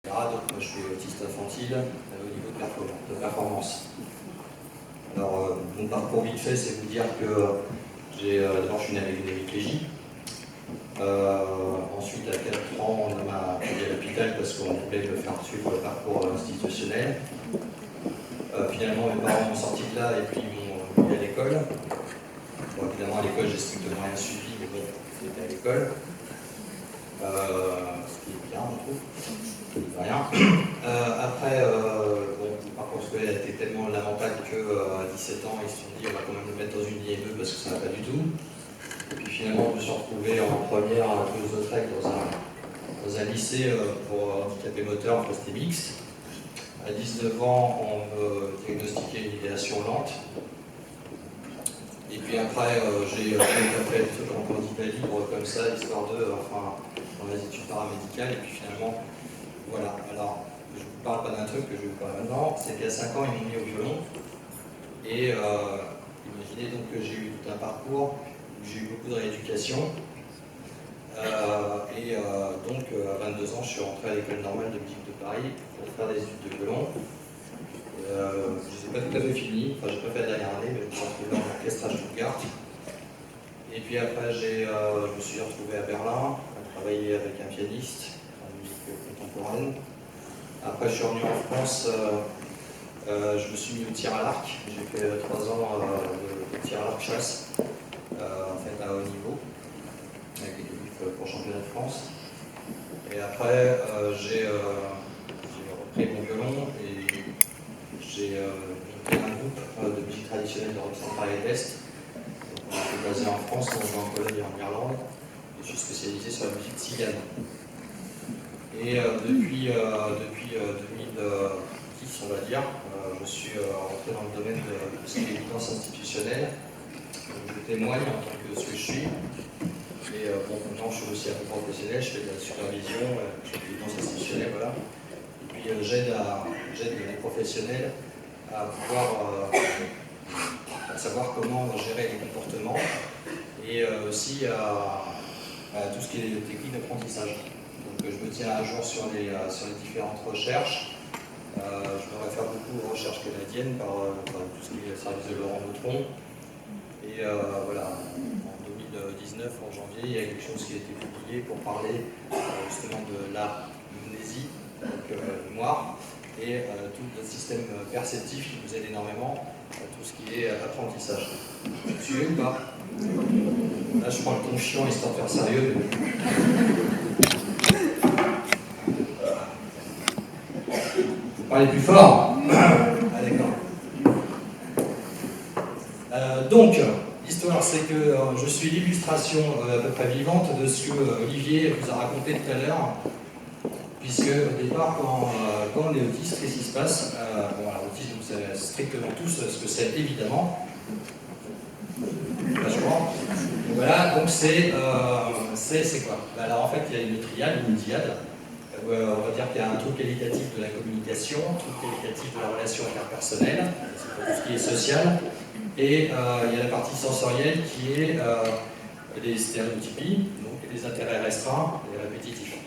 Donc moi je suis autiste infantile au niveau de performance. Alors mon parcours vite fait, c'est vous dire que d'abord je suis né avec une hémiplégie. Ensuite à 4 ans on m'a pris à l'hôpital parce qu'on voulait me faire suivre le parcours institutionnel. Finalement mes parents m'ont sorti de là et puis ils m'ont mis à l'école. Bon, évidemment à l'école j'ai strictement rien suivi, mais bon, j'étais à l'école. Ce qui est bien, on trouve. Rien. Après, bon, le parcours scolaire a été tellement lamentable qu'à 17 ans, ils se sont dit on va quand même le mettre dans une IME parce que ça ne va pas du tout. Et puis finalement, je me suis retrouvé en première à Toulouse-Lautrec dans un lycée pour handicapés moteurs en posté mixte. À 19 ans, on me diagnostiquait une idéation lente. Et puis après, j'ai fait des trucs en candidat libre comme ça, histoire dans les études paramédicales. Et puis finalement, voilà. Alors, je ne vous parle pas d'un truc que je vais vous parler maintenant, c'est qu'à 5 ans, ils m'ont mis au violon. Et imaginez donc que j'ai eu tout un parcours où j'ai eu beaucoup de rééducation. Donc, à 22 ans, je suis rentré à l'école normale de musique de Paris pour faire des études de violon. Je ne les ai pas tout à fait fini, enfin, j'ai pas fait la dernière année, mais je me suis retrouvé dans l'orchestre à Stuttgart. Et puis après, je me suis retrouvé à Berlin, à travailler avec un pianiste en musique contemporaine. Après, je suis revenu en France, je me suis mis au tir à l'arc. J'ai fait 3 ans de tir à l'arc chasse, en fait à haut niveau, avec l'équipe pour championnat de France. Et après, j'ai repris mon violon et j'ai monté un groupe de musique traditionnelle d'Europe centrale et de l'Est. On est basé en France, en Pologne et en Irlande. Et je suis spécialisé sur la musique tzigane. Et depuis 2010, on va dire, je suis rentré dans le domaine de ce qui est l'évidence institutionnelle. Je témoigne en tant que ce que je suis. Et bon, maintenant, je suis aussi un peu professionnel, je fais de la supervision, je fais de l'évidence institutionnelle, voilà. Et puis j'aide les professionnels à pouvoir savoir comment gérer les comportements et aussi à tout ce qui est technique d'apprentissage. Donc je me tiens à jour sur les différentes recherches. Je me réfère beaucoup aux recherches canadiennes par tout ce qui est le service de Laurent Neutron. Et voilà, en 2019, en janvier, il y a quelque chose qui a été publié pour parler justement de l'amnésie, donc mémoire, et tout le système perceptif qui nous aide énormément à tout ce qui est apprentissage. Tu suivez ou pas? Là, je prends le ton chiant histoire de faire sérieux. Vous parlez plus fort? Ah, d'accord. Donc, l'histoire, c'est que je suis l'illustration à peu près vivante de ce que Olivier vous a raconté tout à l'heure. Puisque au départ, quand on est autiste, qu'est-ce qui se passe? Bon, alors l'autisme, vous savez strictement tous ce que c'est, évidemment. Vachement. Voilà, donc c'est quoi? Alors en fait, il y a une triade, une diade. On va dire qu'il y a un trouble qualitatif de la communication, un trouble qualitatif de la relation interpersonnelle, c'est pour tout ce qui est social, et il y a la partie sensorielle qui est les stéréotypies, donc les intérêts restreints et répétitifs.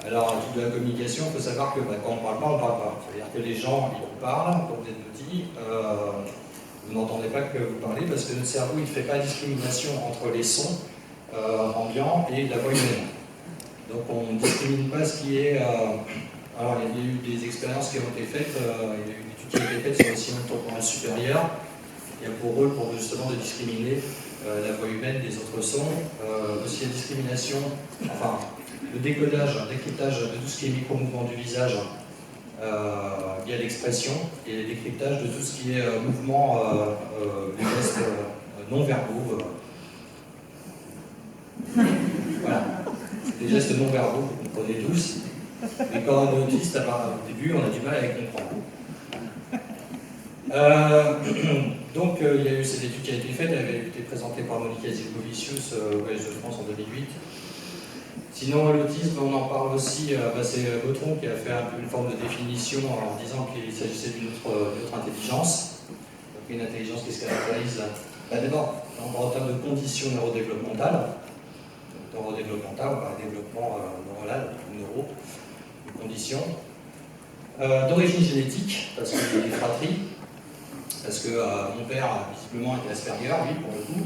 Alors, à titre de la communication, il faut savoir que quand on ne parle pas, on ne parle pas. C'est-à-dire que les gens, ils vous parlent, quand vous êtes petit, vous n'entendez pas que vous parlez parce que notre cerveau, il ne fait pas discrimination entre les sons ambiants et la voix humaine. Donc on ne discrimine pas ce qui est... alors il y a eu des expériences qui ont été faites, il y a eu une étude qui a été faite sur le ciment temporel supérieur, qui a pour rôle justement de discriminer la voix humaine des autres sons. Aussi la discrimination, enfin le décodage, le décryptage de tout ce qui est micro-mouvement du visage via l'expression, et le décryptage de tout ce qui est mouvement, les gestes non-verbaux. Voilà. Des gestes non-verbaux, vous comprenez tous. Mais quand on est autiste, au début, on a du mal à les comprendre. Donc, il y a eu cette étude qui a été faite, elle avait été présentée par Monica Zilkovicius au Collège de France en 2008. Sinon, l'autisme, on en parle aussi, c'est Neutron qui a fait un peu une forme de définition en disant qu'il s'agissait d'une autre intelligence. Donc, une intelligence qui se caractérise d'abord en termes de conditions neurodéveloppementales. Neurodéveloppemental, on parle de développement neuronal, neuro. conditions. D'origine génétique, parce que j'ai des fratries, parce que mon père, visiblement, était Asperger, lui, pour le coup.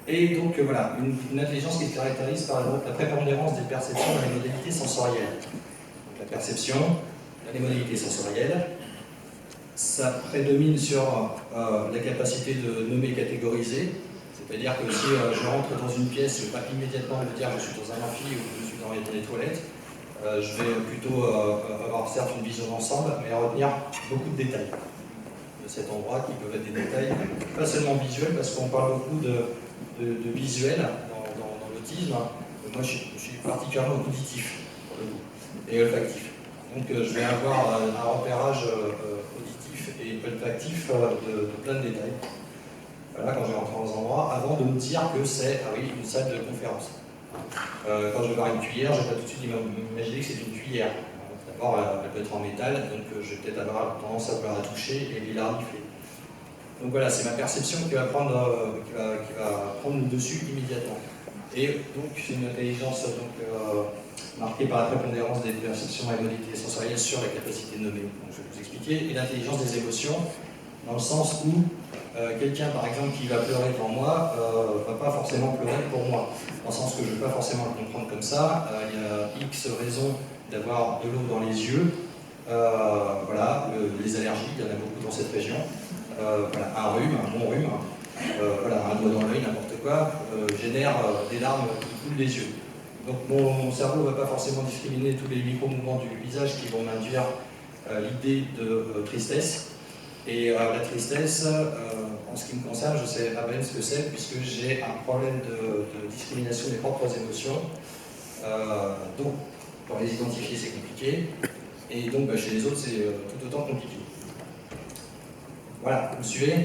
Et donc voilà, une intelligence qui se caractérise par la prépondérance des perceptions dans les modalités sensorielles. Donc la perception, les modalités sensorielles, ça prédomine sur la capacité de nommer, catégoriser. C'est-à-dire que si je rentre dans une pièce, je ne vais pas immédiatement me dire je suis dans un amphi ou je suis dans les toilettes. Je vais plutôt avoir certes une vision d'ensemble, mais retenir beaucoup de détails de cet endroit qui peuvent être des détails, pas seulement visuels, parce qu'on parle beaucoup de visuel dans l'autisme. Moi, je suis particulièrement auditif, pour le coup, et olfactif. Donc, je vais avoir un repérage auditif et olfactif de plein de détails. Voilà, quand je vais rentrer dans un endroit, avant de me dire que c'est une salle de conférence. Quand je vais voir une cuillère, je vais pas tout de suite imaginer que c'est une cuillère. D'abord, elle peut être en métal, donc je vais peut-être avoir tendance à vouloir la toucher et la renifler. Donc voilà, c'est ma perception qui va prendre le dessus immédiatement. Et donc, c'est une intelligence marquée par la prépondérance des perceptions et modalités sensorielles sur la capacité de nommer. Donc, je vais vous expliquer. Et l'intelligence des émotions, dans le sens où quelqu'un, par exemple, qui va pleurer devant moi, ne va pas forcément pleurer pour moi. Dans le sens que je ne vais pas forcément le comprendre comme ça. Il y a X raisons d'avoir de l'eau dans les yeux. Voilà, les allergies, il y en a beaucoup dans cette région. Voilà, un rhume, un bon rhume, voilà, un doigt dans l'œil, n'importe quoi, génère des larmes qui coulent des yeux. Donc mon cerveau ne va pas forcément discriminer tous les micro-mouvements du visage qui vont m'induire l'idée de tristesse. Et la tristesse, en ce qui me concerne, je sais à peine ce que c'est, puisque j'ai un problème de discrimination des propres émotions. Donc, pour les identifier, c'est compliqué. Et donc, chez les autres, c'est tout autant compliqué. Voilà, vous me suivez?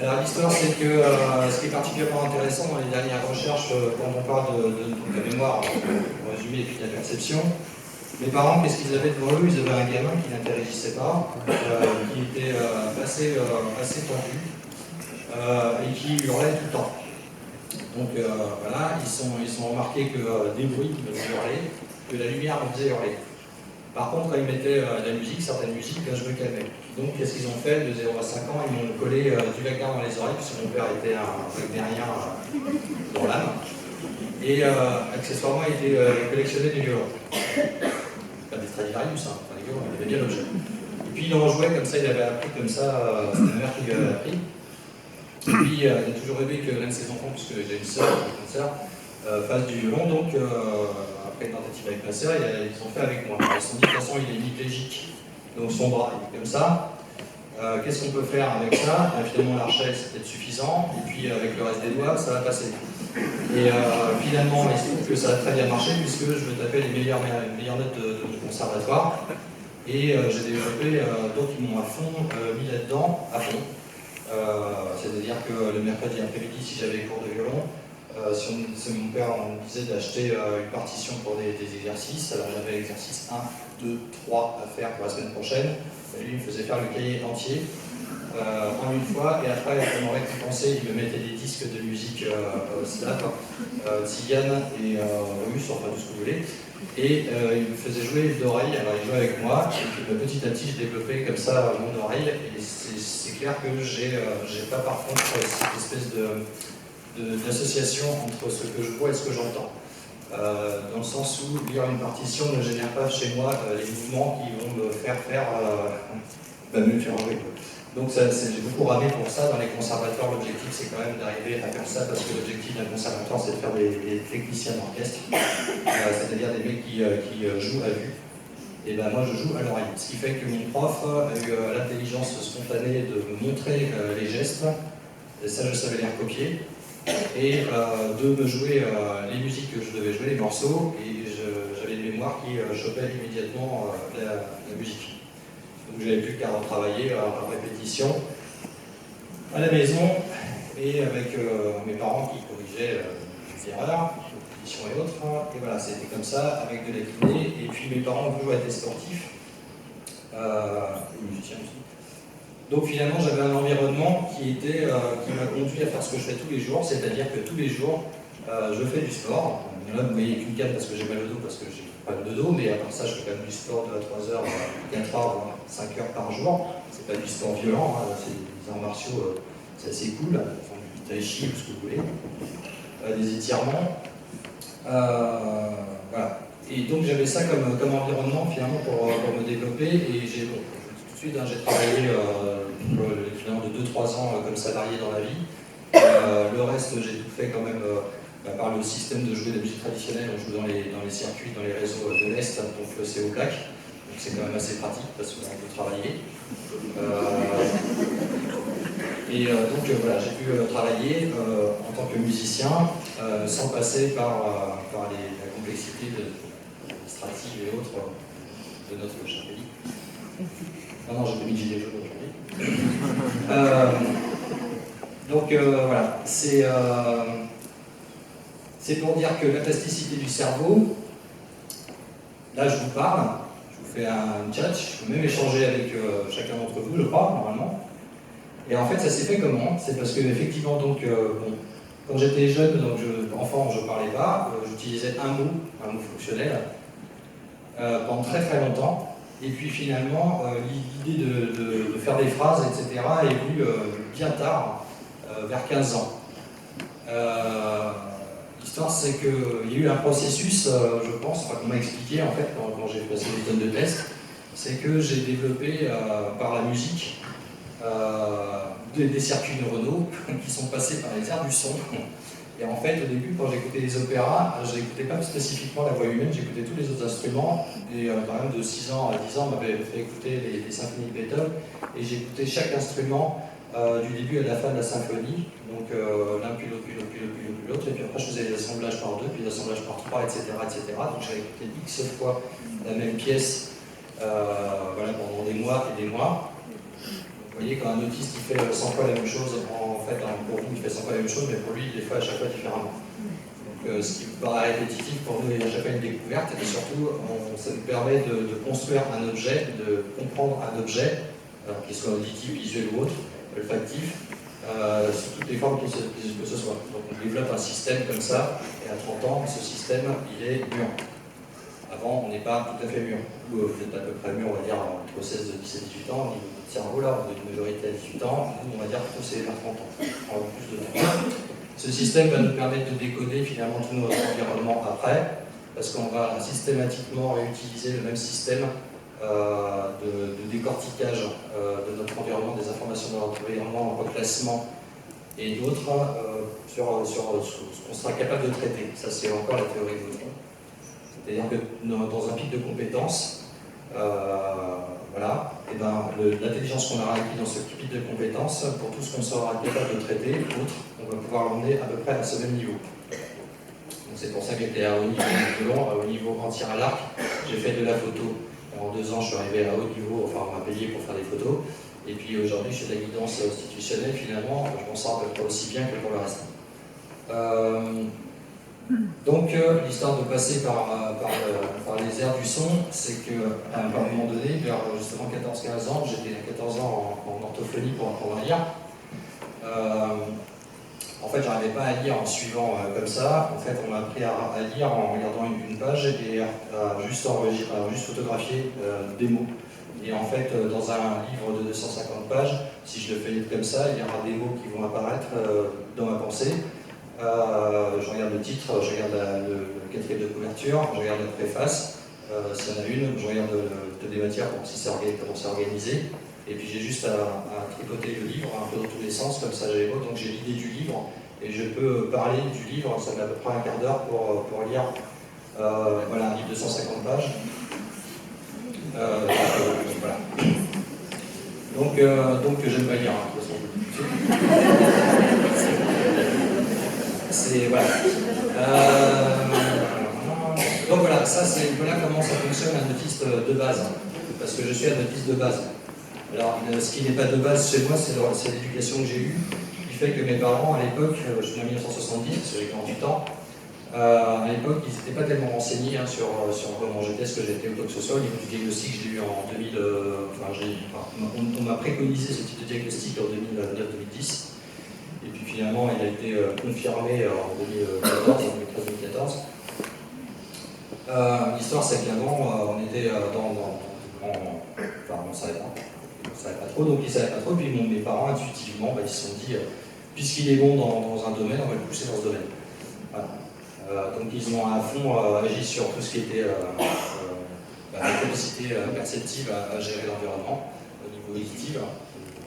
Alors, l'histoire, c'est que ce qui est particulièrement intéressant dans les dernières recherches, quand on parle de la mémoire, pour résumer, et puis de la perception, mes parents, qu'est-ce qu'ils avaient devant eux? Ils avaient un gamin qui n'interagissait pas, qui était assez tendu, et qui hurlait tout le temps. Donc voilà, ils ont remarqué que des bruits me faisaient hurler, que la lumière me faisait hurler. Par contre, quand ils mettaient la musique, certaines musiques, je me calmais. Donc qu'est-ce qu'ils ont fait? De 0 à 5 ans, ils m'ont collé du Wagner dans les oreilles, puisque mon père était un wagnérien dans l'âme. Et accessoirement, il collectionnait des violons. Pas des Stradivarius, enfin des violons, il avait bien l'objet. Et puis il en jouait comme ça, il avait appris comme ça, c'est ma mère qui lui avait appris. Et puis il a toujours rêvé que l'un de ses enfants, puisque j'ai une sœur, fasse du violon. Donc après une tentative avec ma sœur, ils ont fait avec moi. Ils se sont dit, de toute façon, il est hémiplégique, donc son bras il est comme ça. Qu'est-ce qu'on peut faire avec ça? Finalement, l'archelle, c'est peut-être suffisant, et puis avec le reste des doigts, ça va passer. Et finalement, il se trouve que ça a très bien marché, puisque je me tapais les meilleures notes de conservatoire. Et j'ai développé, donc ils m'ont à fond mis là-dedans, à fond. C'est-à-dire que le mercredi après-midi, si j'avais cours de violon, si mon père me disait d'acheter une partition pour des exercices, alors j'avais l'exercice 1, 2, 3 à faire pour la semaine prochaine. Lui, il me faisait faire le cahier entier en une fois, et après, pour m'en récompenser, il me mettait des disques de musique slave, tzigane et russe, enfin tout ce que vous voulez. Et il me faisait jouer d'oreille, alors il jouait avec moi, et puis petit à petit je développais comme ça mon oreille, et c'est clair que j'ai pas par contre cette espèce d'association entre ce que je vois et ce que j'entends. Dans le sens où lire une partition ne génère pas chez moi les mouvements qui vont me faire me faire enlever. Donc j'ai beaucoup ramé pour ça. Dans les conservatoires, l'objectif c'est quand même d'arriver à faire ça, parce que l'objectif d'un conservatoire c'est de faire des techniciens d'orchestre, c'est-à-dire des mecs qui jouent à vue. Et ben moi je joue à l'oreille. Ce qui fait que mon prof a eu l'intelligence spontanée de me montrer les gestes, et ça je savais les recopier, et de me jouer les musiques que je devais jouer, les morceaux, et j'avais une mémoire qui chopait immédiatement la musique. Donc j'avais plus qu'à retravailler en répétition à la maison, et avec mes parents qui corrigeaient les erreurs, répétition et autres. Et voilà, c'était comme ça, avec de la kiné. Et puis mes parents ont toujours été sportifs, et musiciens aussi. Donc finalement, j'avais un environnement qui m'a conduit à faire ce que je fais tous les jours, c'est-à-dire que tous les jours, Je fais du sport. Là, vous voyez qu'une canne parce que j'ai mal au dos, parce que j'ai pas de dos, mais à part ça, je fais quand même du sport 2 à 3 heures, 4 heures, 5 heures par jour. C'est pas du sport violent, hein, c'est des arts martiaux, c'est assez cool, enfin, du tai chi ou ce que vous voulez, des étirements. Voilà. Et donc j'avais ça comme environnement finalement pour me développer, et j'ai tout de suite j'ai travaillé finalement de 2-3 ans comme salarié dans la vie. Le reste, j'ai tout fait quand même par le système de jouer de la musique traditionnelle. On joue dans les circuits, dans les réseaux de l'Est, donc c'est au CLAC. Donc c'est quand même assez pratique parce qu'on peut travailler. Donc voilà, j'ai pu travailler en tant que musicien sans passer par la complexité administrative et autres de notre cher pays. Non, j'ai pas mis de gilet jaune aujourd'hui. Donc voilà, c'est pour dire que la plasticité du cerveau, là je vous parle, je vous fais un chat, je peux même échanger avec chacun d'entre vous, je crois, normalement. Et en fait, ça s'est fait comment? C'est parce que effectivement, donc, bon, quand j'étais jeune, donc enfant, je ne parlais pas, j'utilisais un mot fonctionnel, pendant très très longtemps. Et puis finalement, l'idée de faire des phrases, etc., est venue bien tard, vers 15 ans. L'histoire, c'est qu'il y a eu un processus, je pense, qu'on m'a expliqué en fait quand j'ai passé des tonnes de tests, c'est que j'ai développé par la musique des circuits neuronaux qui sont passés par les aires du son. Et en fait, au début, quand j'écoutais les opéras, je n'écoutais pas spécifiquement la voix humaine, j'écoutais tous les autres instruments. Et quand même, de 6 ans à 10 ans, on m'avait fait écouter les symphonies de Beethoven. Et j'écoutais chaque instrument du début à la fin de la symphonie. Donc l'un puis l'autre, puis l'autre, puis l'autre, puis l'autre. Et puis après, je faisais les assemblages par 2, puis les assemblages par 3, etc. etc. Donc j'avais écouté X fois la même pièce voilà, pendant des mois et des mois. Vous voyez, quand un autiste il fait 100 fois la même chose, en fait, pour vous, il fait 100 fois la même chose, mais pour lui, il les fait à chaque fois différemment. Donc, ce qui vous paraît répétitif, pour nous, il y a à chaque fois une découverte, et surtout, ça nous permet de construire un objet, de comprendre un objet, qu'il soit auditif, visuel ou autre, olfactif, sous toutes les formes que ce soit. Donc, on développe un système comme ça, et à 30 ans, ce système, il est mûr. Avant, on n'est pas tout à fait mûr. Vous êtes à peu près mûr, on va dire, entre 16 et 17 18 ans, au niveau de votre cerveau, là, on a une majorité à 18 ans, nous, on va dire plutôt c'est vers 30 ans, on va plus de temps. Ce système va nous permettre de décoder finalement tout notre environnement après, parce qu'on va systématiquement réutiliser le même système de décortiquage de notre environnement, des informations de notre environnement, en reclassement et d'autres sur ce qu'on sera capable de traiter. Ça, c'est encore la théorie de Vautrin. C'est-à-dire que dans un pic de compétences, voilà, et ben, l'intelligence qu'on aura acquis dans ce pic de compétences, pour tout ce qu'on sera capable de traiter, outre, on va pouvoir l'emmener à peu près à ce même niveau. Donc c'est pour ça que j'étais à haut niveau du violon, à haut niveau en tir à l'arc. J'ai fait de la photo. En 2 ans, je suis arrivé à haut niveau, enfin on m'a payé pour faire des photos. Et puis aujourd'hui, je fais de la guidance institutionnelle, finalement, je m'en sors à peu près aussi bien que pour le reste. Donc, l'histoire de passer par les airs du son, c'est qu'à un moment donné, vers justement 14-15 ans, j'étais à 14 ans en orthophonie pour apprendre à lire. En fait, j'arrivais pas à lire en suivant comme ça. En fait, on m'a appris à lire en regardant une page et à juste photographier des mots. Et en fait, dans un livre de 250 pages, si je le fais comme ça, il y aura des mots qui vont apparaître dans ma pensée. Je regarde le titre, je regarde le quatrième de couverture, je regarde la préface, s'il y en a une, je regarde des matières pour comment c'est organisé, et puis j'ai juste à tricoter le livre un peu dans tous les sens, comme ça j'ai donc j'ai l'idée du livre, et je peux parler du livre, ça met à peu près un quart d'heure pour lire voilà, un livre de 150 pages. Voilà. Donc j'aime pas lire, hein, de toute façon. Voilà. Donc voilà, voilà comment ça fonctionne un autiste de base, parce que je suis un autiste de base. Alors, ce qui n'est pas de base chez moi, c'est l'éducation que j'ai eue, qui fait que mes parents, à l'époque, je suis né en 1970, parce que j'ai 48 ans, à l'époque, ils n'étaient pas tellement renseignés sur comment j'étais, ce que j'étais ou quoi que ce soit. Au niveau du diagnostic, je l'ai eu en 2000, on m'a préconisé ce type de diagnostic en 2009-2010. Et puis finalement, il a été confirmé en 2014. L'histoire, c'est qu'avant, on était enfin, on savait pas trop, donc ils savaient pas trop. Et puis mes parents, intuitivement, ils se sont dit, puisqu'il est bon dans un domaine, on va le pousser dans ce domaine. Voilà. Donc ils ont à fond agi sur tout ce qui était la capacité perceptive à gérer l'environnement au niveau auditif,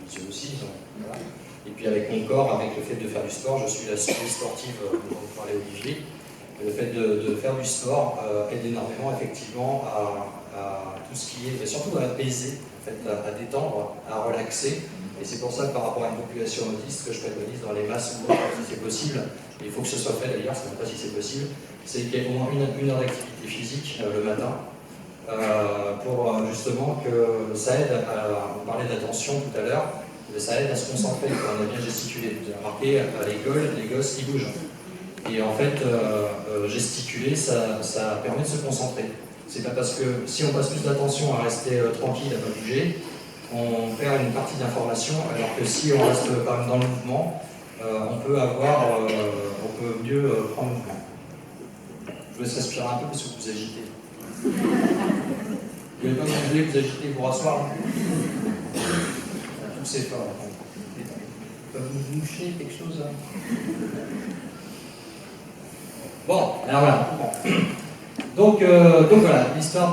visuel aussi. Voilà. Et puis avec mon corps, avec le fait de faire du sport, je suis la suivi sportive dont vous parlait Olivier. Le fait de faire du sport aide énormément effectivement à tout ce qui est, surtout à apaiser, en fait, à détendre, à relaxer. Et c'est pour ça que par rapport à une population autiste, que je préconise dans les masses, si c'est possible, et il faut que ce soit fait d'ailleurs, je ne sais même pas si c'est possible, c'est qu'il y ait au moins une heure d'activité physique le matin, pour justement que ça aide on parlait d'attention tout à l'heure, ça aide à se concentrer quand on a bien gesticulé. Vous avez remarqué, à l'école, les gosses qui bougent. Et en fait, gesticuler, ça permet de se concentrer. C'est pas parce que si on passe plus d'attention à rester tranquille, à ne pas bouger, on perd une partie d'information, alors que si on reste quand même dans le mouvement, on peut mieux prendre le mouvement. Je vous laisse respirer un peu parce que vous agitez. Vous n'avez pas voulu vous agiter, vous rasseoir. Tout c'est fort. Vous vous moucher quelque chose. Bon, alors voilà. Donc voilà, l'histoire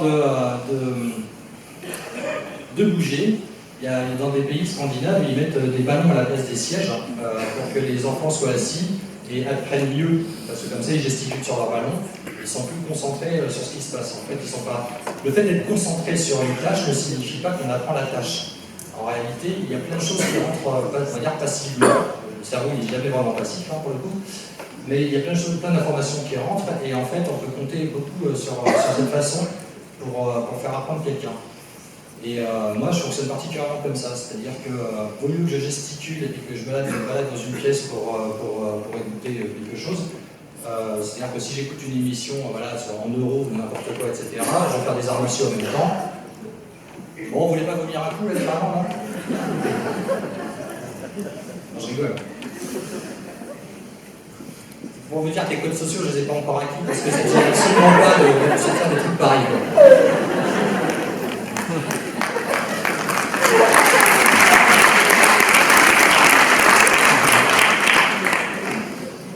de bouger. Il y a, dans des pays scandinaves, ils mettent des ballons à la place des sièges pour que les enfants soient assis et apprennent mieux, parce que comme ça ils gesticulent sur leur ballon, ils sont plus concentrés sur ce qui se passe. En fait, ils sont pas... Le fait d'être concentré sur une tâche ne signifie pas qu'on apprend la tâche. En réalité, il y a plein de choses qui rentrent, on va dire, passivement. Le cerveau n'est jamais vraiment passif pour le coup. Mais il y a plein d'informations qui rentrent et en fait on peut compter beaucoup sur cette façon pour faire apprendre quelqu'un. Et moi je fonctionne particulièrement comme ça, c'est-à-dire que au lieu que je gesticule et que je me balade dans une pièce pour écouter quelque chose, c'est-à-dire que si j'écoute une émission en euros ou n'importe quoi, etc., je vais faire des arts martiaux en même temps. Bon, vous voulez pas vomir un coup là, les parents, non? Non, je rigole. Pour vous dire que les codes sociaux, je ne les ai pas encore acquis parce que ça ne tient absolument pas de se faire des trucs pareils.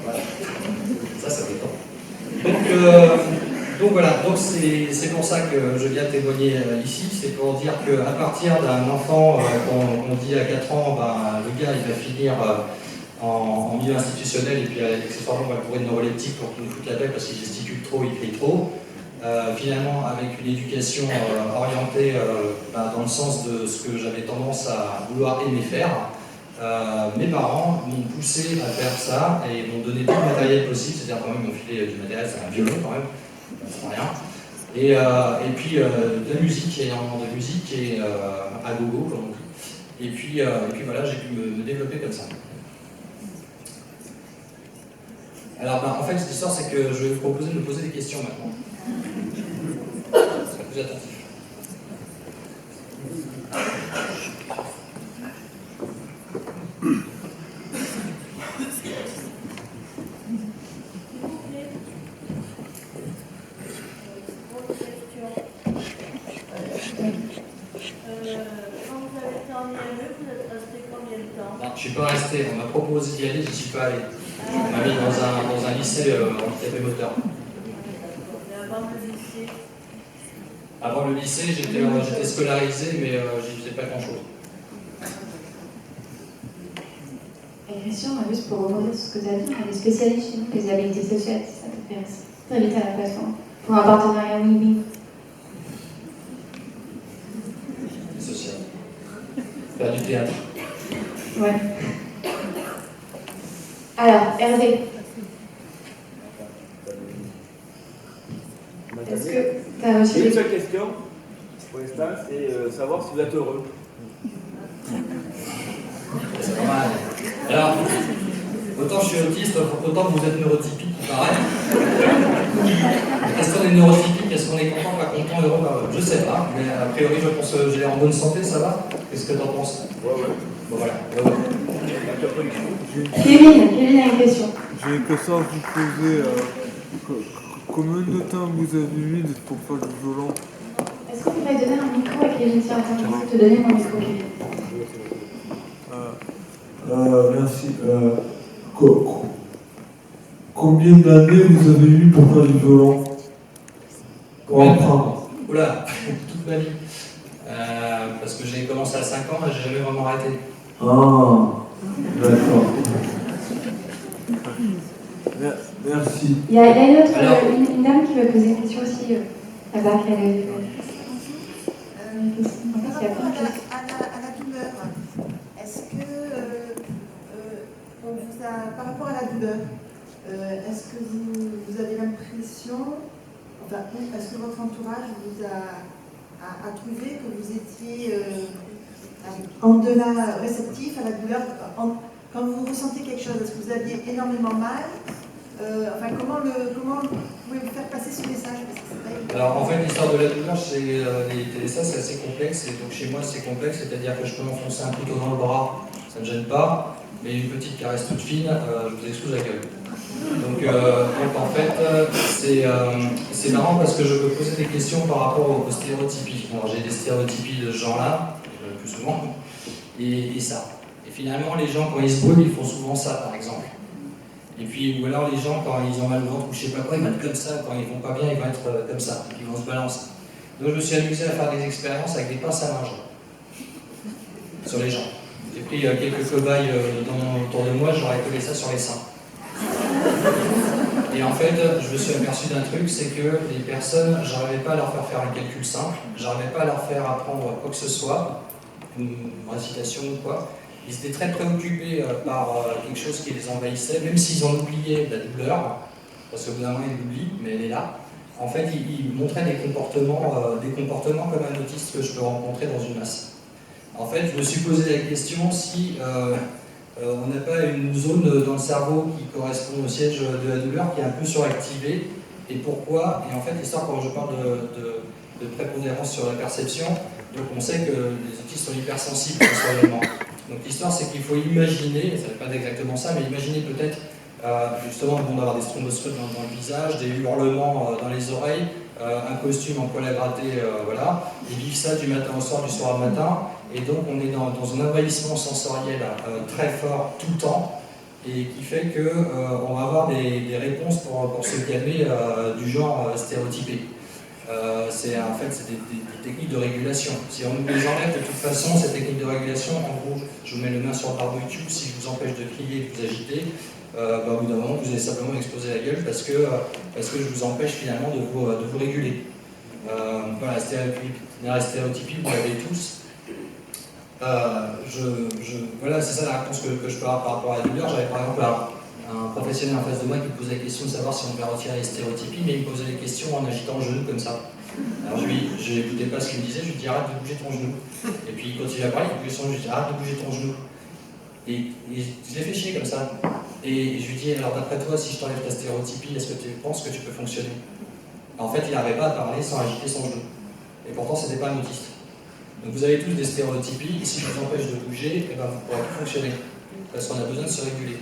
Voilà. Ça détend. Donc voilà, c'est pour ça que je viens témoigner ici. C'est pour dire qu'à partir d'un enfant qu'on dit à 4 ans, le gars il va finir en milieu institutionnel et puis accessoirement on va courir une neuroleptique pour qu'il nous foute la paix parce qu'il gesticule trop, il crie trop. Finalement, avec une éducation orientée dans le sens de ce que j'avais tendance à vouloir aimer faire, mes parents m'ont poussé à faire ça et m'ont donné tout le matériel possible, c'est-à-dire quand même ils m'ont filé du matériel, c'est un violon quand même, c'est rien. Et puis de la musique, énormément de musique et à gogo comme on dit. Et puis voilà, j'ai pu me développer comme ça. Alors en fait, cette histoire, c'est que je vais vous proposer de me poser des questions maintenant. Soyez plus attentifs. Quand vous avez été en IME, vous êtes resté combien de temps? Non, je ne suis pas resté, on m'a proposé d'y aller, je n'y suis pas allé. On m'a mis dans un lycée handicapé moteur. Et avant le lycée? Avant le lycée, j'étais scolarisé, mais je n'y faisais pas grand-chose. Et Christian, juste pour rebondir sur ce que tu as dit, on a des spécialistes chez nous, les habilités sociales, si ça t'intéresse. Très vite à la plateforme, pour un partenariat win-win. Social. Faire du théâtre. Ouais. Alors, Hervé. Est-ce que tu as reçu J'ai une seule question pour l'instant, c'est savoir si vous êtes heureux. C'est pas mal. Alors, autant je suis autiste, autant vous êtes neurotypique, il paraît. Est-ce qu'on est neurotypique? Est-ce qu'on est content, pas content, heureux? Je sais pas, mais a priori, je pense que j'ai l'air en bonne santé, ça va? Qu'est-ce que tu en penses? Ouais. Bon, voilà. Kevin a une question. J'ai une question à vous poser. Combien de temps vous avez mis pour faire du violon? Est-ce qu'on pourrait donner un micro à Kevin? Tiens, attends, je vais te donner mon micro, Kevin. Merci. Combien d'années vous avez mis pour faire du violon? Pour apprendre? Oula, toute ma vie. Parce que j'ai commencé à 5 ans et j'ai jamais vraiment arrêté. Ah, d'accord. Merci. Il y a une dame qui veut poser une question aussi là-bas. À la douleur, est-ce que, par rapport à la douleur, est-ce que vous avez l'impression, enfin, est-ce que votre entourage vous a trouvé que vous étiez en delà réceptif à la douleur quand vous ressentez quelque chose? Est-ce que vous aviez énormément mal? Comment pouvez-vous faire passer ce message? Alors en fait l'histoire de la douleur chez les TSA c'est assez complexe, et donc chez moi c'est complexe, c'est-à-dire que je peux m'enfoncer un couteau dans le bras, ça ne me gêne pas, mais une petite caresse toute fine, je vous explose la gueule. Donc en fait c'est marrant parce que je peux poser des questions par rapport aux stéréotypies. Alors j'ai des stéréotypies de ce genre-là, plus souvent, et ça. Et finalement les gens quand ils se brûlent ils font souvent ça par exemple. Et puis, ou alors les gens, quand ils ont mal au ventre ou je sais pas quoi, ils vont être comme ça, quand ils vont pas bien, ils vont être comme ça, ils vont se balancer. Donc je me suis amusé à faire des expériences avec des pinces à linge sur les gens. J'ai pris quelques cobayes autour de moi, j'aurais collé ça sur les seins. Et en fait, je me suis aperçu d'un truc, c'est que les personnes, j'arrivais pas à leur faire un calcul simple, j'arrivais pas à leur faire apprendre quoi que ce soit, une récitation ou quoi. Ils étaient très préoccupés par quelque chose qui les envahissait, même s'ils ont oublié la douleur, parce que bout d'un moment ils l'oublient, mais elle est là. En fait, ils montraient des comportements comme un autiste que je peux rencontrer dans une masse. En fait, je me suis posé la question si on n'a pas une zone dans le cerveau qui correspond au siège de la douleur qui est un peu suractivée, et pourquoi. Et en fait, l'histoire, quand je parle de prépondérance sur la perception, donc on sait que les autistes sont hypersensibles sensoriellement. Donc l'histoire c'est qu'il faut imaginer, ça ne veut pas exactement ça, mais imaginer peut-être justement d'avoir des stromboscopes dans le visage, des hurlements dans les oreilles, un costume en poil à gratter, voilà, et vivre ça du matin au soir, du soir au matin, et donc on est dans un envahissement sensoriel très fort tout le temps, et qui fait qu'on va avoir des réponses pour se calmer du genre stéréotypé. C'est des techniques de régulation. Si on nous les enlève, de toute façon, ces techniques de régulation, en gros, je vous mets le main sur le barbecue, si je vous empêche de crier et de vous agiter, au bout d'un moment, vous allez simplement exploser la gueule parce que je vous empêche finalement de vous réguler. Voilà, la stéréotypie, vous l'avez tous. Voilà, c'est ça la réponse que je peux avoir par rapport à la douleur. J'avais par exemple un professionnel en face de moi qui me posait la question de savoir si on devait retirer les stéréotypies, mais il me posait les questions en agitant le genou comme ça. Alors je n'écoutais pas ce qu'il me disait, je lui dis arrête de bouger ton genou. Et puis il continue à parler, il bougeait son genou, je lui dis arrête de bouger ton genou. Et je l'ai fait chier comme ça. Et je lui dis alors d'après toi, si je t'enlève ta stéréotypie, est-ce que tu penses que tu peux fonctionner? En fait, il n'arrivait pas à parler sans agiter son genou. Et pourtant, c'était pas un autiste. Donc vous avez tous des stéréotypies, et si je vous empêche de bouger, eh ben, vous ne pourrez plus fonctionner. Parce qu'on a besoin de se réguler.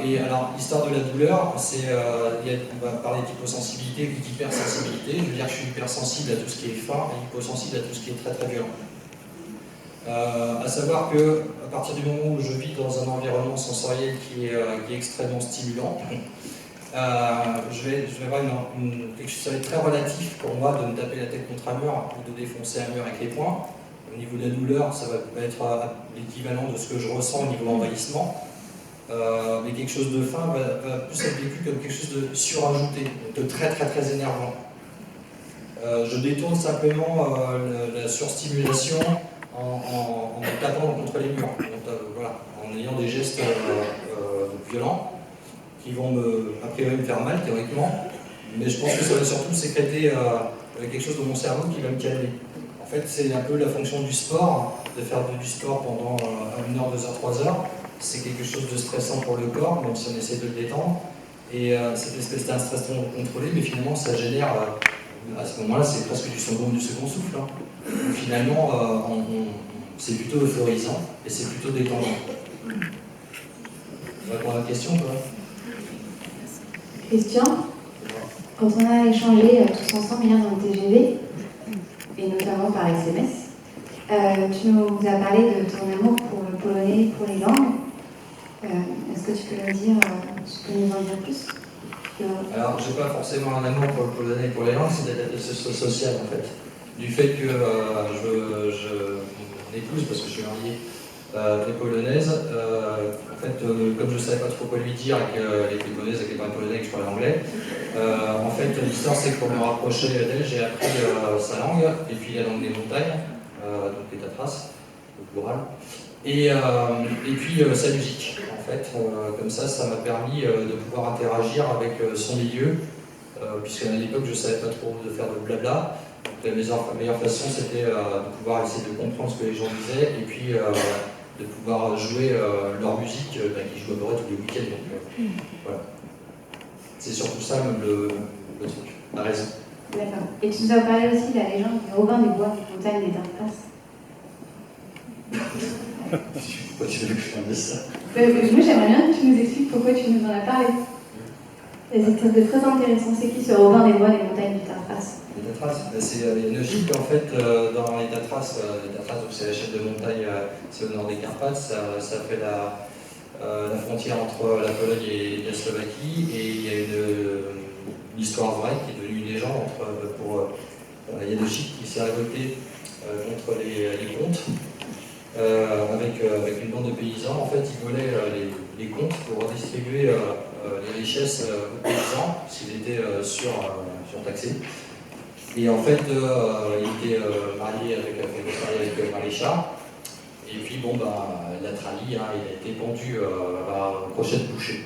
Et alors, l'histoire de la douleur, on va parler d'hyposensibilité ou d'hypersensibilité. Je veux dire que je suis hypersensible à tout ce qui est fort et hyposensible à tout ce qui est très très violent. À savoir que à partir du moment où je vis dans un environnement sensoriel qui est extrêmement stimulant, je vais avoir quelque chose, ça va être très relatif pour moi de me taper la tête contre un mur ou de défoncer un mur avec les poings. Au niveau de la douleur, ça va être l'équivalent de ce que je ressens au niveau envahissement. Mais quelque chose de fin va plus être vécu comme quelque chose de surajouté, de très très très énervant. Je détourne simplement la surstimulation en me tapant contre les murs, voilà, en ayant des gestes violents qui vont a priori me faire mal théoriquement, mais je pense que ça va surtout sécréter quelque chose dans mon cerveau qui va me calmer. En fait, c'est un peu la fonction du sport, de faire du sport pendant 1 heure, 2 heures, 3 heures. C'est quelque chose de stressant pour le corps, même si on essaie de le détendre. Et cette espèce d'un stress contrôlé, mais finalement ça génère, à ce moment-là, c'est presque du second souffle. Hein. Finalement, c'est plutôt euphorisant et c'est plutôt détendant. Tu réponds à la question, quoi? Christian, quand on a échangé tous ensemble hier dans le TGV, et notamment par SMS, tu nous as parlé de ton amour pour le polonais, pour les langues. Est-ce que tu peux nous en dire plus? Alors, j'ai pas forcément un amour pour le polonais et pour les langues, c'est d'adaptation sociale en fait. Du fait que mon épouse, parce que je suis marié, est polonaise, en fait, comme je ne savais pas trop quoi lui dire et qu'elle était polonaise et qu'elle parlait polonais et que je parlais anglais, en fait, l'histoire c'est que pour me rapprocher d'elle, j'ai appris sa langue et puis la langue des montagnes, donc les Tatras, au plural. Et puis sa musique, en fait, comme ça m'a permis de pouvoir interagir avec son milieu, puisqu'à l'époque je ne savais pas trop de faire de blabla. Donc, la meilleure façon c'était de pouvoir essayer de comprendre ce que les gens disaient et puis de pouvoir jouer leur musique qu'ils jouent à peu près tous les week-ends. Donc voilà. C'est surtout ça le truc, la raison. D'accord. Et tu nous as parlé aussi de la légende du Robin des Bois, des montagnes des Tartas. Pourquoi tu veux que je parle de ça? Moi, j'aimerais bien que tu nous expliques pourquoi tu nous en as parlé. C'était très intéressant. C'est qui ce Robin des Bois, des montagnes du Tartas? Les Tatras, c'est une logique en fait dans les Tatras, donc c'est la chaîne de montagne, c'est au nord des Carpates, ça fait la frontière entre la Pologne et la Slovaquie, et il y a une histoire vraie qui est devenue une légende pour Yanushik qui s'est révolté contre les comtes. Avec une bande de paysans, en fait, ils volaient les comtes pour redistribuer les richesses aux paysans, s'ils étaient surtaxés. Et en fait, il était marié avec Maréchal, et puis la trahie, il a été pendu à un crochet de boucher.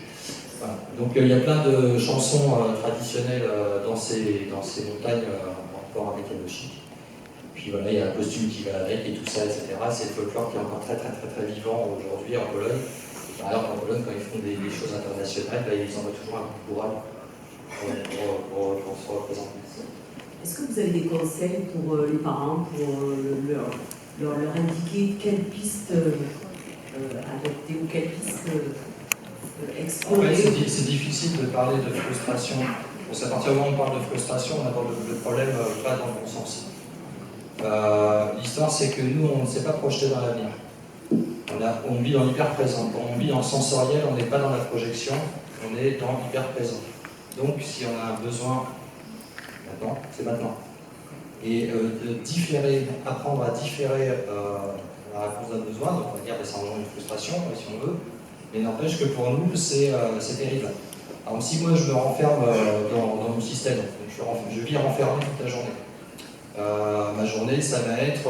Voilà. Donc il y a plein de chansons traditionnelles dans ces montagnes en rapport avec Yanushik. Puis voilà, il y a un costume qui va avec et tout ça, etc. C'est le folklore qui est encore très vivant aujourd'hui en Pologne. Par exemple, en Pologne, quand ils font des choses internationales, ils envoient toujours un coup de bourral pour se représenter. Est-ce que vous avez des conseils pour les parents, pour leur indiquer quelle piste adopter ou quelle piste explorer? En fait, c'est difficile de parler de frustration. Parce qu'à partir du moment où on parle de frustration, on aborde le problème pas dans le bon sens. L'histoire, c'est que nous, on ne s'est pas projeté dans l'avenir. On vit dans l'hyper-présent. Quand on vit dans le sensoriel, on n'est pas dans la projection, on est dans l'hyper-présent. Donc, si on a un besoin maintenant, c'est maintenant. Et de apprendre à différer la réponse d'un besoin, donc on va dire descendre une frustration, si on veut, mais n'empêche que pour nous, c'est terrible. Alors, si moi, je me renferme dans mon système, donc je vis renfermé toute la journée. Ma journée, ça va être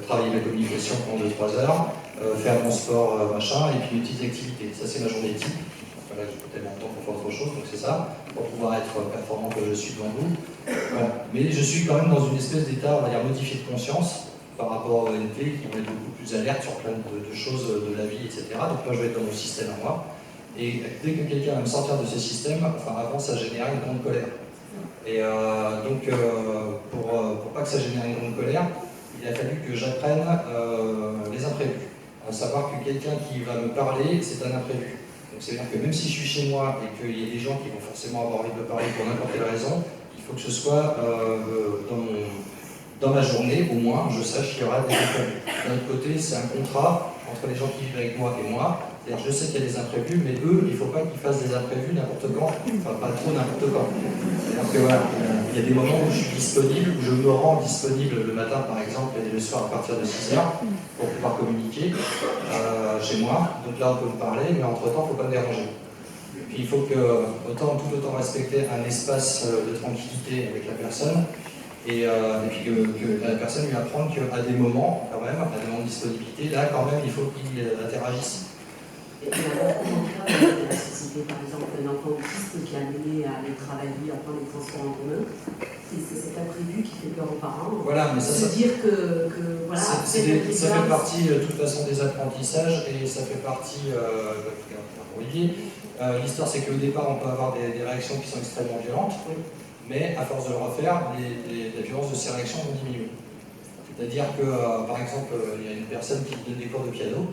travailler ma communication pendant 2-3 heures, faire mon sport, machin, et puis une petite activité. Ça, c'est ma journée type. Voilà, j'ai pas tellement de temps pour faire autre chose, donc c'est ça, pour pouvoir être performant que je suis devant vous. Voilà. Mais je suis quand même dans une espèce d'état, on va dire, modifié de conscience par rapport aux ONT qui vont être beaucoup plus alertes sur plein de choses de la vie, etc. Donc moi, je vais être dans mon système à moi. Et dès que quelqu'un va me sortir de ce système, avant, ça génère une grande colère. Et pour pas que ça génère une grande colère, il a fallu que j'apprenne les imprévus. À savoir que quelqu'un qui va me parler, c'est un imprévu. Donc c'est-à-dire que même si je suis chez moi et qu'il y a des gens qui vont forcément avoir envie de me parler pour n'importe quelle raison, il faut que ce soit dans ma journée, au moins, je sache qu'il y aura des imprévus. D'un autre côté, c'est un contrat entre les gens qui vivent avec moi et moi. C'est-à-dire, je sais qu'il y a des imprévus, mais eux, il ne faut pas qu'ils fassent des imprévus n'importe quand, enfin pas trop n'importe quand. C'est-à-dire que voilà, il y a des moments où je suis disponible, où je me rends disponible le matin par exemple, et le soir à partir de 6 heures, pour pouvoir communiquer chez moi. Donc là, on peut me parler, mais entre-temps, il ne faut pas me déranger. Et puis il faut tout autant respecter un espace de tranquillité avec la personne, et puis que la personne lui apprenne qu'à des moments, quand même, à des moments de disponibilité, là, quand même, il faut qu'il interagisse. Et alors, comment faire dans la société, par exemple, un enfant autiste qui est amené à aller travailler, à prendre les transports en commun, c'est cet imprévu qui fait peur aux parents. Voilà, mais ça dire que voilà, ça fait partie de toute façon des apprentissages, et ça fait partie, l'histoire c'est qu'au départ on peut avoir des réactions qui sont extrêmement violentes, oui. Mais à force de le refaire, la violence de ces réactions vont diminuer. C'est-à-dire que, par exemple, il y a une personne qui donne des cours de piano,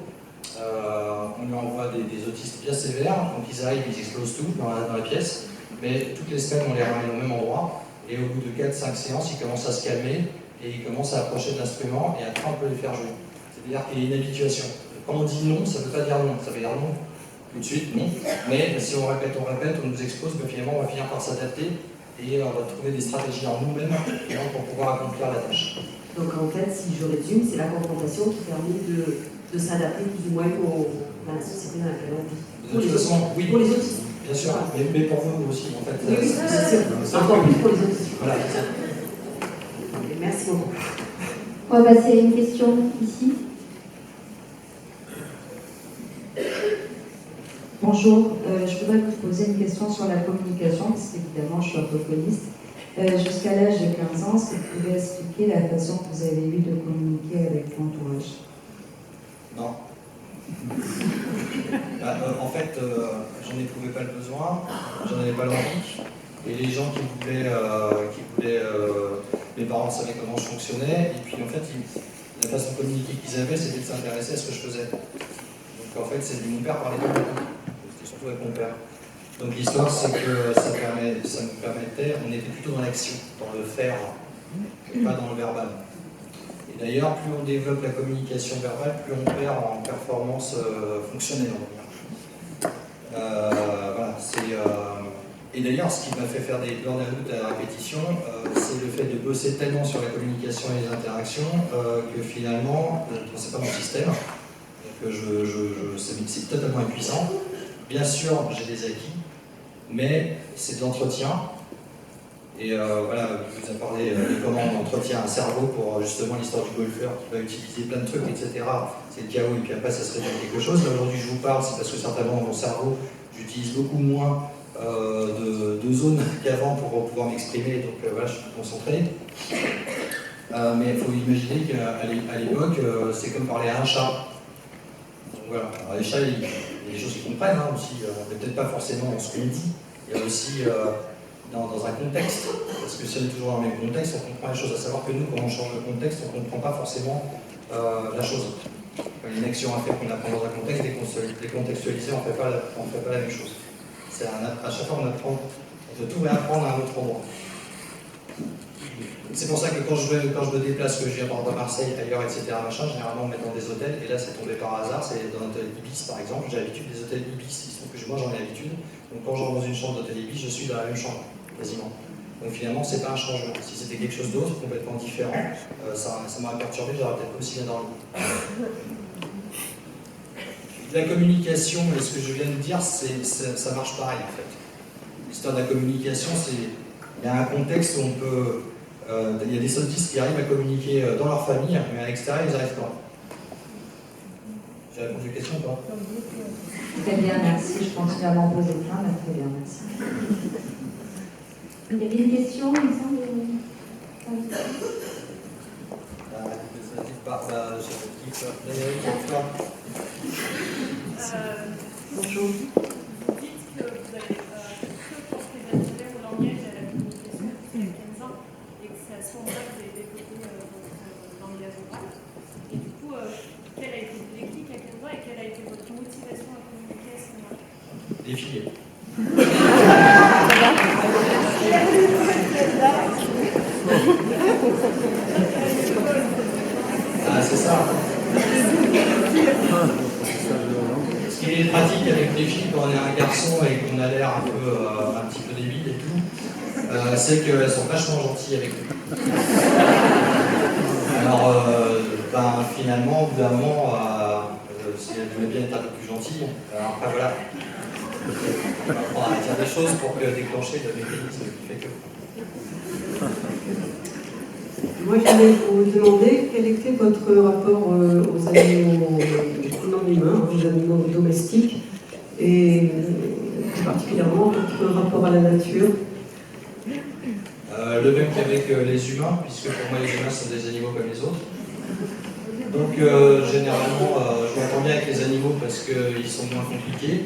on lui envoie des autistes bien sévères, donc ils arrivent, ils explosent tout dans la pièce, mais toutes les semaines on les ramène au même endroit, et au bout de 4-5 séances, ils commencent à se calmer, et ils commencent à approcher de l'instrument, et après on peut les faire jouer. C'est-à-dire qu'il y a une habituation. Quand on dit non, ça ne veut pas dire non, ça veut dire non tout de suite, non. Mais si on répète, on nous expose, ben finalement on va finir par s'adapter, et on va trouver des stratégies en nous-mêmes pour pouvoir accomplir la tâche. Donc en fait, si je résume, c'est la confrontation qui permet de s'adapter plus ou moins dans la société dans laquelle on vit. De toute façon, oui. Pour les autres. Bien sûr, mais pour vous aussi, en fait. Oui, c'est encore plus pour les autres. Voilà. Merci beaucoup. On va passer à une question ici. Bonjour, je voudrais vous poser une question sur la communication, parce qu'évidemment je suis orthophoniste. Jusqu'à l'âge de 15 ans, est-ce que vous pouvez expliquer la façon que vous avez eue de communiquer avec l'entourage? Non. En fait, j'en éprouvais pas le besoin, j'en avais pas l'envie, et les gens qui voulaient mes parents savaient comment je fonctionnais, et puis en fait, la façon de communiquer qu'ils avaient, c'était de s'intéresser à ce que je faisais. Donc en fait, mon père parlait pas beaucoup, c'était surtout avec mon père. Donc l'histoire, c'est que ça nous permettait, on était plutôt dans l'action, dans le faire, et pas dans le verbal. Et d'ailleurs, plus on développe la communication verbale, plus on perd en performance fonctionnelle. Voilà, et d'ailleurs, ce qui m'a fait faire des burn-out à répétition, c'est le fait de bosser tellement sur la communication et les interactions que finalement, c'est pas mon système, donc c'est totalement impuissant. Bien sûr, j'ai des acquis, mais c'est de l'entretien. Et voilà, je vous ai parlé de comment on entretient un cerveau pour justement l'histoire du golfeur qui va utiliser plein de trucs, etc. C'est le chaos, et puis après ça se révèle quelque chose. Là aujourd'hui je vous parle, c'est parce que certainement dans mon cerveau, j'utilise beaucoup moins de zones qu'avant pour pouvoir m'exprimer, donc voilà, je suis plus concentré. Mais il faut imaginer qu'à l'époque, c'est comme parler à un chat. Donc voilà, alors, les chats, il y a des choses qu'ils comprennent aussi, mais peut-être pas forcément ce qu'on dit. Il y a aussi dans un contexte, parce que si on est toujours dans le même contexte, on comprend les choses. À savoir que nous, quand on change de contexte, on ne comprend pas forcément la chose. Quand il y a une action à faire qu'on apprend dans un contexte, décontextualisé, on ne fait pas la même chose. À chaque fois, on peut tout réapprendre à un autre endroit. C'est pour ça que quand je me déplace, que je viens à Marseille, ailleurs, etc., machin, généralement on me met dans des hôtels, et là c'est tombé par hasard, c'est dans l'hôtel Ibis par exemple, j'ai l'habitude des hôtels Ibis, il se trouve que moi j'en ai l'habitude, donc quand je rentre dans une chambre d'hôtel Ibis, je suis dans la même chambre, quasiment. Donc finalement c'est pas un changement, si c'était quelque chose d'autre, complètement différent, ça m'aurait perturbé, j'aurais peut-être aussi bien dormi. La communication, et ce que je viens de dire, ça marche pareil en fait. L'histoire de la communication, il y a un contexte où on peut... il y a des autistes qui arrivent à communiquer dans leur famille, mais à l'extérieur, ils n'arrivent pas. J'ai répondu aux questions ou pas? Très bien, merci. Je continue à m'en poser plein, mais très bien, merci. Il y avait une question, il me semble. Bonjour. Vous dites que vous avez que pensé au langage et à la communication jusqu'à 15 ans et que c'est à ce moment-là que vous avez développé votre langage oral. Et du coup, quel a été le déclic à 15 ans et quelle a été votre motivation à communiquer à ce moment-là? Défiler. Ah, c'est ça. Ce qui est pratique avec les filles quand on est un garçon et qu'on a l'air un petit peu débile et tout, c'est qu'elles sont vachement gentilles avec nous. Alors, finalement, au bout d'un moment, si elles voulaient bien être un peu plus gentilles, alors après voilà, on va apprendre à dire des choses pour déclencher le mécanisme qui fait que. Moi, je voulais vous demander quel était votre rapport aux animaux non humains, aux animaux domestiques, et plus particulièrement votre rapport à la nature. Le même qu'avec les humains, puisque pour moi les humains sont des animaux comme les autres. Donc généralement, je m'entends bien avec les animaux parce qu'ils sont moins compliqués.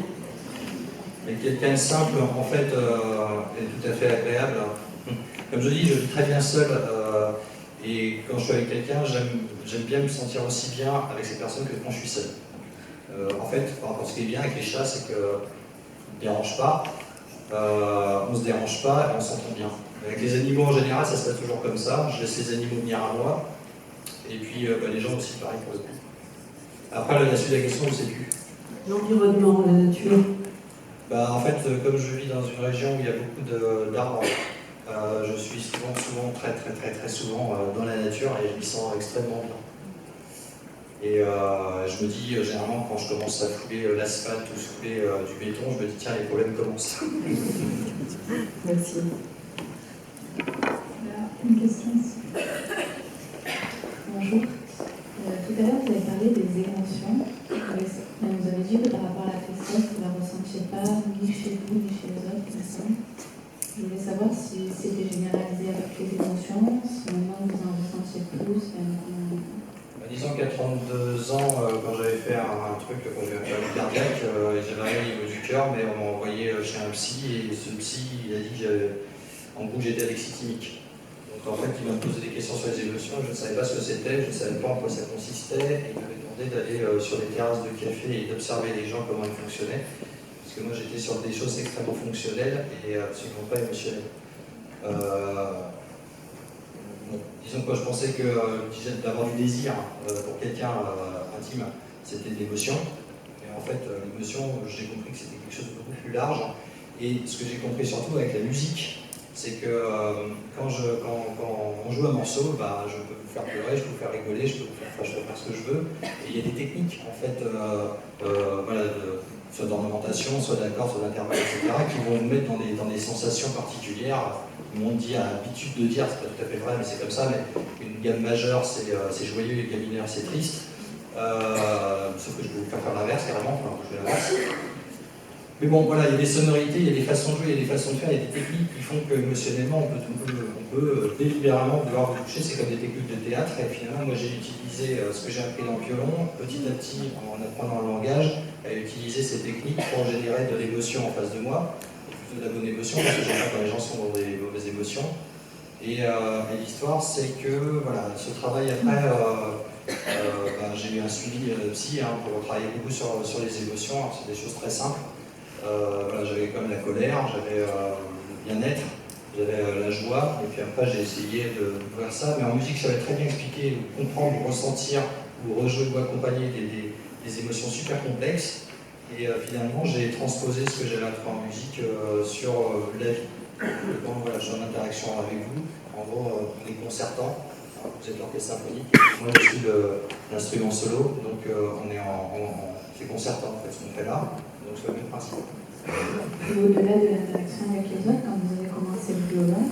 Mais quelqu'un de simple, en fait, est tout à fait agréable. Comme je dis, je vis très bien seul. Et quand je suis avec quelqu'un, j'aime bien me sentir aussi bien avec ces personnes que quand je suis seul. En fait, ce qui est bien avec les chats, c'est qu'ils ne dérangent pas, on ne se dérange pas et on s'entend bien. Avec les animaux en général, ça se passe toujours comme ça. Je laisse les animaux venir à moi. Et puis les gens aussi, pareil pour le coup. Après, la suite de la question, je ne sais plus. L'environnement, la nature. En fait, comme je vis dans une région où il y a beaucoup d'arbres, je suis souvent, très souvent dans la nature et je m'y sens extrêmement bien. Et je me dis, généralement, quand je commence à fouler l'asphalte ou fouler du béton, je me dis, tiens, les problèmes commencent. Merci. Une question ici. Bonjour. Tout à l'heure, vous avez parlé des émotions. Vous avez dit que par rapport à la Christophe, vous ne la ressentiez pas ni chez vous ni chez les autres personnes. Je voulais savoir si c'était généralisé avec les émotions, si maintenant vous en ressentiez plus. Disons qu'à 32 ans, quand j'avais fait un truc, quand j'avais fait un cardiaque, j'avais rien au niveau du cœur, mais on m'a envoyé chez un psy, et ce psy, il a dit que j'étais alexithymique. Donc en fait, il m'a posé des questions sur les émotions, je ne savais pas ce que c'était, je ne savais pas en quoi ça consistait, et il m'avait demandé d'aller sur les terrasses de café et d'observer les gens, comment ils fonctionnaient, parce que moi j'étais sur des choses extrêmement fonctionnelles et absolument pas émotionnelles. Bon, disons que je pensais que d'avoir du désir pour quelqu'un intime, c'était de l'émotion. Et en fait, l'émotion, j'ai compris que c'était quelque chose de beaucoup plus large. Et ce que j'ai compris surtout avec la musique, c'est que quand on joue un morceau, je peux vous faire pleurer, je peux vous faire rigoler, je peux faire ce que je veux. Et il y a des techniques, en fait, soit d'ornementation, soit d'accords, soit d'intervalles, etc., qui vont vous mettre dans des sensations particulières. Le monde a l'habitude de dire, c'est pas tout à fait vrai, mais c'est comme ça, mais une gamme majeure, c'est joyeux, et une gamme mineure, c'est triste. Sauf que je peux vous faire l'inverse, carrément, je fais l'inverse. Mais bon, voilà, il y a des sonorités, il y a des façons de jouer, il y a des façons de faire, il y a des techniques qui font que émotionnellement, on peut délibérément vouloir vous toucher, c'est comme des techniques de théâtre, et finalement, moi j'ai utilisé ce que j'ai appris dans le violon, petit à petit, en apprenant le langage, à utiliser ces techniques pour générer de l'émotion en face de moi, plutôt de la bonne émotion, parce que j'aime pas quand les gens sont dans des mauvaises émotions. Et l'histoire, c'est que, voilà, ce travail après, j'ai eu un suivi psy pour travailler beaucoup sur les émotions, c'est des choses très simples. J'avais comme la colère, j'avais le bien-être, j'avais la joie, et puis après j'ai essayé de voir ça, mais en musique je savais très bien expliquer, comprendre, ressentir, ou rejouer ou accompagner des émotions super complexes, et finalement j'ai transposé ce que j'avais appris en musique sur la vie. Donc voilà, je suis en interaction avec vous, en gros on est concertant, vous êtes l'orchestre symphonique, moi je suis l'instrument solo, donc c'est concertant en fait ce qu'on fait là. Donc c'est le même principe. Au-delà de l'interaction avec les autres, quand vous avez commencé le violon,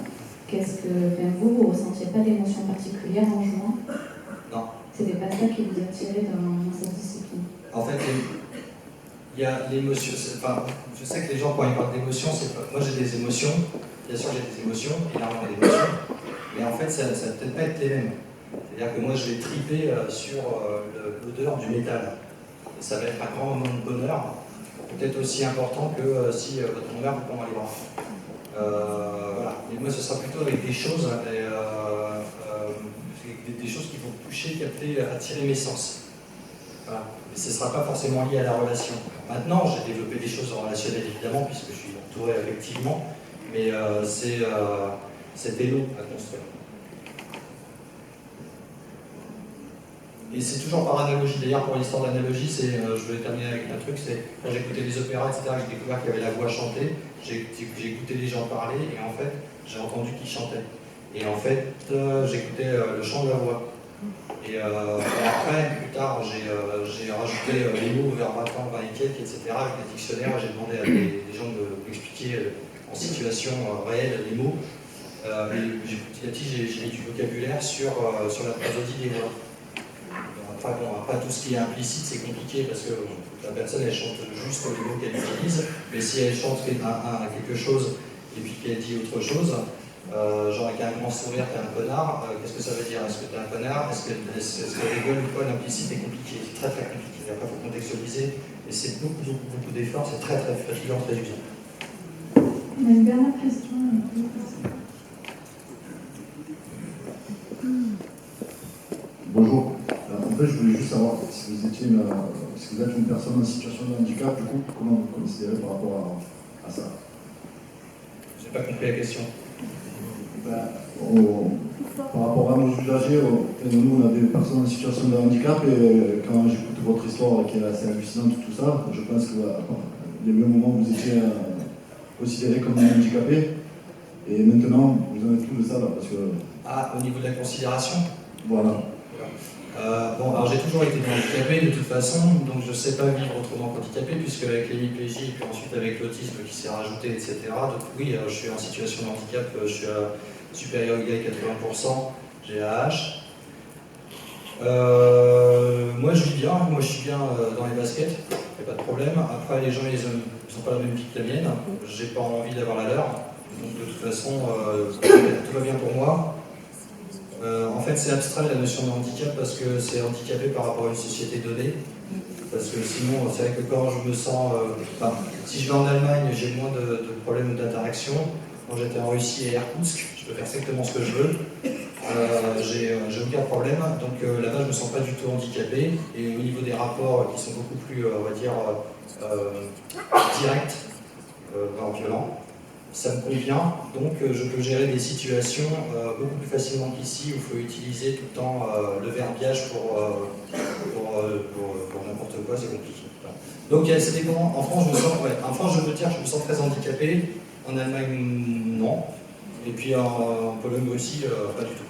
vous ressentiez pas d'émotion particulière en jouant? Non. C'était pas ça qui vous attirait dans cette discipline? En fait, il y a l'émotion. Je sais que les gens, quand ils parlent d'émotion, moi j'ai des émotions, bien sûr j'ai des émotions, énormément d'émotions, mais en fait ça ne va peut-être pas être les mêmes. C'est-à-dire que moi je vais triper sur l'odeur du métal. Et ça va être un grand moment de bonheur, peut-être aussi important que si votre mère vous prend dans les bras. Voilà. Mais moi, ce sera plutôt avec des choses, des choses qui vont toucher, capter, attirer mes sens. Voilà. Mais ce ne sera pas forcément lié à la relation. Maintenant, j'ai développé des choses relationnelles, évidemment, puisque je suis entouré affectivement, mais c'était long à construire. Et c'est toujours par analogie. D'ailleurs, pour l'histoire d'analogie, je vais terminer avec un truc, c'est quand j'écoutais les opéras, etc., j'ai découvert qu'il y avait la voix chantée, j'ai écouté les gens parler, et en fait, j'ai entendu qu'ils chantaient. Et en fait, j'écoutais le chant de la voix. Et après, plus tard, j'ai rajouté les mots verbatim, etc., avec un dictionnaire, j'ai demandé à des gens de m'expliquer en situation réelle les mots. Et petit à petit, j'ai mis du vocabulaire sur la prosodie des voix. Après, tout ce qui est implicite, c'est compliqué parce que la personne, elle chante juste les mots qu'elle utilise, mais si elle chante quelque chose et puis qu'elle dit autre chose, genre avec un grand sourire, t'es un connard, qu'est-ce que ça veut dire? Est-ce que t'es un connard? Est-ce qu'elle rigole ou quoi? L'implicite est compliqué, c'est très très compliqué. Après, il faut contextualiser, et c'est beaucoup d'efforts, c'est très très fatigant, très usant. On a une dernière question. voulais juste savoir si vous êtes une personne en situation de handicap, du coup, comment vous considérez par rapport à ça? Je n'ai pas compris la question. Par rapport à nos usagers, nous on a des personnes en situation de handicap et quand j'écoute votre histoire qui est assez hallucinante, tout ça, je pense qu'il y a eu un moment où vous étiez considéré comme un handicapé et maintenant vous en êtes plus de ça là parce que... Ah, au niveau de la considération? Voilà. Bon, alors j'ai toujours été handicapé de toute façon, donc je ne sais pas vivre autrement qu'handicapé, puisque avec l'hémiplégie, puis ensuite avec l'autisme qui s'est rajouté, etc. Donc oui, je suis en situation de handicap, je suis supérieur ou égal à 80%, j'ai AH. Moi je vis bien, moi je suis bien dans les baskets, il n'y a pas de problème. Après les gens ils n'ont pas la même vie que la mienne, j'ai pas envie d'avoir la leur, donc de toute façon tout va bien pour moi. En fait, c'est abstrait la notion de handicap parce que c'est handicapé par rapport à une société donnée. Parce que sinon, c'est vrai que quand je me sens. Si je vais en Allemagne, j'ai moins de problèmes d'interaction. Quand j'étais en Russie et à Irkoutsk, je peux faire exactement ce que je veux. J'ai aucun problème. Donc là-bas, je ne me sens pas du tout handicapé. Et au niveau des rapports qui sont beaucoup plus, on va dire, directs, voire violents, ça me convient, donc je peux gérer des situations beaucoup plus facilement qu'ici où il faut utiliser tout le temps le verbiage pour n'importe quoi, c'est compliqué. Donc ça dépend. En France, je veux dire, je me sens très handicapé. En Allemagne, non. Et puis en Pologne aussi, pas du tout.